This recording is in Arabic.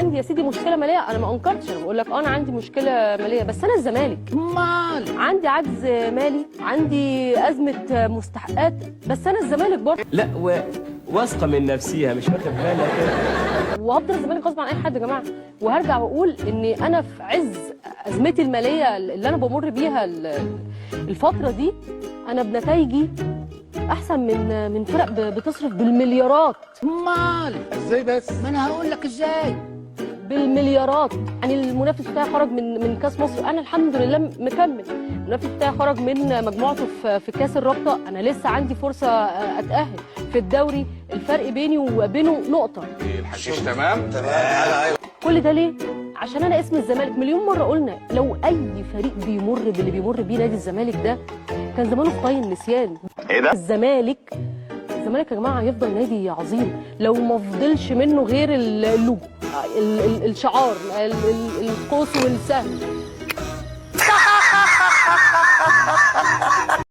عندي يا سيدي مشكله ماليه، انا ما انكرتش، انا بقول لك انا عندي مشكله ماليه، بس انا الزمالك مال عندي عجز مالي، عندي ازمه مستحقات، بس انا الزمالك برضه. لا واثقه من نفسيها مش واخد بالها كده. وهفضل الزمالك غصب عن اي حد يا جماعه، وهرجع واقول اني انا في عز ازمتي الماليه اللي انا بمر بيها الفتره دي، انا بنتائجي احسن من فرق بتصرف بالمليارات. مال ازاي بس؟ ما انا هقول لك ازاي. بالمليارات. يعني المنافس بتاعي خرج من كاس مصر، انا الحمد لله مكمل. المنافس بتاعي خرج من مجموعته في كاس الرابطه، انا لسه عندي فرصه اتاهل. في الدوري الفرق بيني وبينه نقطه. الحشيش تمام؟ كل ده ليه؟ عشان انا اسم الزمالك. مليون مره قلنا لو اي فريق بيمر باللي بيمر بيه نادي الزمالك ده كان زمانه في قاين النسيان. ايه ده؟ الزمالك يا جماعه هيفضل نادي عظيم لو ما فضلش منه غير اللوجو، الشعار، القوس والسهم.